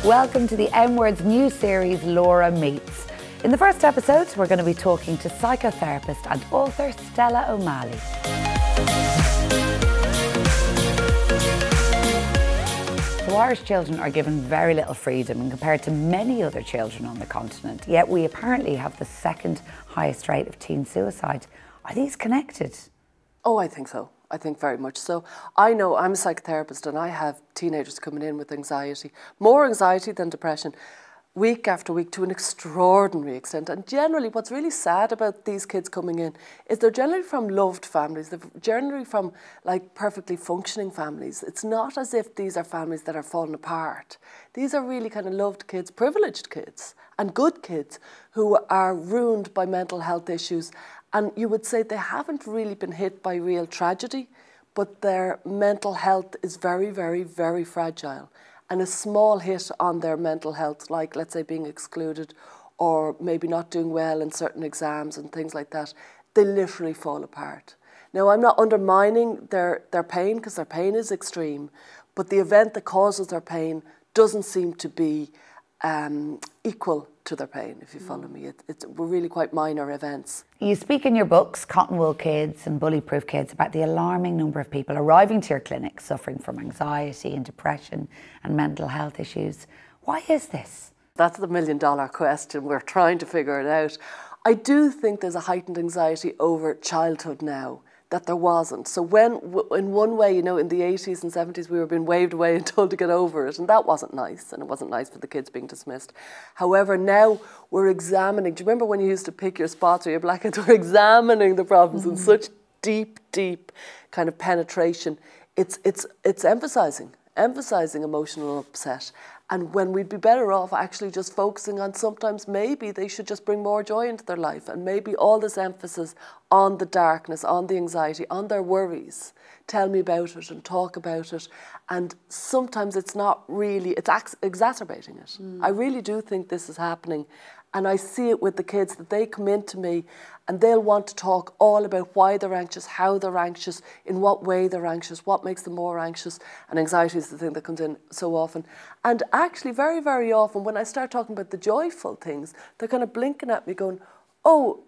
Welcome to the M Word's new series, Laura Meets. In the first episode, we're going to be talking to psychotherapist and author Stella O'Malley. So Irish children are given very little freedom and compared to many other children on the continent, yet we apparently have the second highest rate of teen suicide. Are these connected? Oh, I think so. I think very much so. I know I'm a psychotherapist and I have teenagers coming in with anxiety, more anxiety than depression, week after week to an extraordinary extent. And generally what's really sad about these kids coming in is they're generally from loved families, they're generally from like perfectly functioning families. It's not as if these are families that are falling apart. These are really kind of loved kids, privileged kids and good kids who are ruined by mental health issues. And you would say they haven't really been hit by real tragedy, but their mental health is very, very, very fragile. And a small hit on their mental health, like let's say being excluded or maybe not doing well in certain exams and things like that, they literally fall apart. Now, I'm not undermining their pain because their pain is extreme, but the event that causes their pain doesn't seem to be equal to their pain, if you follow me. We're really quite minor events. You speak in your books, Cotton Wool Kids and Bully Proof Kids, about the alarming number of people arriving to your clinic suffering from anxiety and depression and mental health issues. Why is this? That's the million-dollar question. We're trying to figure it out. I do think there's a heightened anxiety over childhood now that there wasn't. So when, in one way, you know, in the 80s and 70s, we were being waved away and told to get over it, and that wasn't nice, and it wasn't nice for the kids being dismissed. However, now we're examining, do you remember when you used to pick your spots or your blackheads? We're examining the problems in such deep, deep kind of penetration. It's emphasising emotional upset. And when we'd be better off actually just focusing on sometimes maybe they should just bring more joy into their life, and maybe all this emphasis on the darkness, on the anxiety, on their worries, tell me about it and talk about it. And sometimes it's not really, it's exacerbating it. I really do think this is happening. And I see it with the kids that they come into me and they'll want to talk all about why they're anxious, how they're anxious, in what way they're anxious, what makes them more anxious. And anxiety is the thing that comes in so often. And actually very, very often when I start talking about the joyful things, they're kind of blinking at me going, and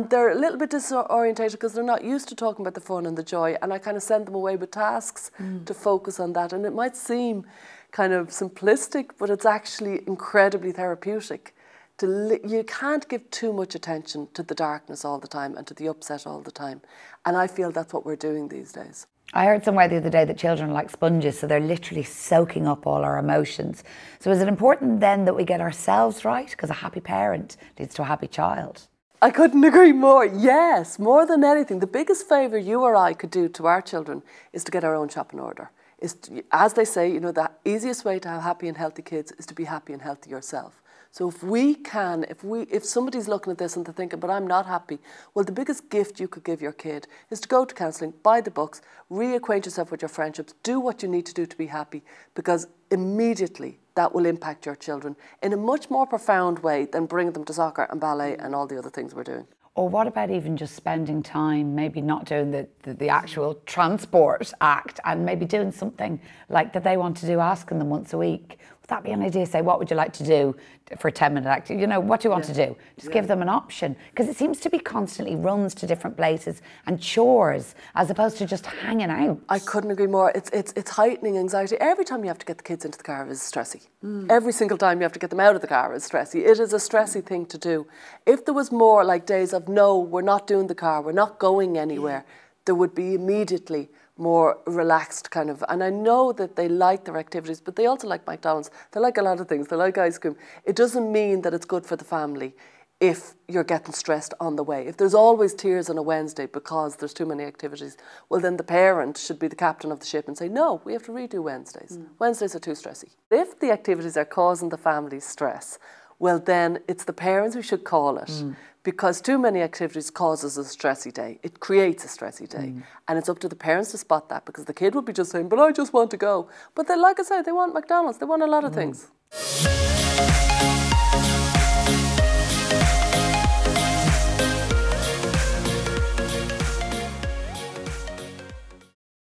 they're a little bit disorientated because they're not used to talking about the fun and the joy. And I kind of send them away with tasks to focus on that. And it might seem kind of simplistic, but it's actually incredibly therapeutic. You can't give too much attention to the darkness all the time and to the upset all the time. And I feel that's what we're doing these days. I heard somewhere the other day that children are like sponges, so they're literally soaking up all our emotions. So is it important then that we get ourselves right? Because a happy parent leads to a happy child. I couldn't agree more. Yes, more than anything. The biggest favour you or I could do to our children is to get our own shop in order. As they say, you know, the easiest way to have happy and healthy kids is to be happy and healthy yourself. So if we can, if somebody's looking at this and they're thinking, but I'm not happy, well, the biggest gift you could give your kid is to go to counselling, buy the books, reacquaint yourself with your friendships, do what you need to do to be happy, because immediately that will impact your children in a much more profound way than bringing them to soccer and ballet and all the other things we're doing. Or what about even just spending time, maybe not doing the actual transport act and maybe doing something like that they want to do, asking them once a week. Would that be an idea? Say, what would you like to do for a 10-minute activity? You know, what do you want to do? Just give them an option. Because it seems to be constantly runs to different places and chores as opposed to just hanging out. I couldn't agree more. It's heightening anxiety. Every time you have to get the kids into the car is stressy. Every single time you have to get them out of the car is stressy. It is a stressy thing to do. If there was more like days of, no, we're not doing the car, we're not going anywhere, there would be immediately more relaxed kind of, and I know that they like their activities, but they also like McDonald's. They like a lot of things. They like ice cream. It doesn't mean that it's good for the family if you're getting stressed on the way. If there's always tears on a Wednesday because there's too many activities, well then the parent should be the captain of the ship and say, no, we have to redo Wednesdays. Wednesdays are too stressy. If the activities are causing the family stress, well then it's the parents who should call it. Because too many activities causes a stressy day. It creates a stressy day. And it's up to the parents to spot that, because the kid would be just saying, but I just want to go. But then, like I said, they want McDonald's. They want a lot of things.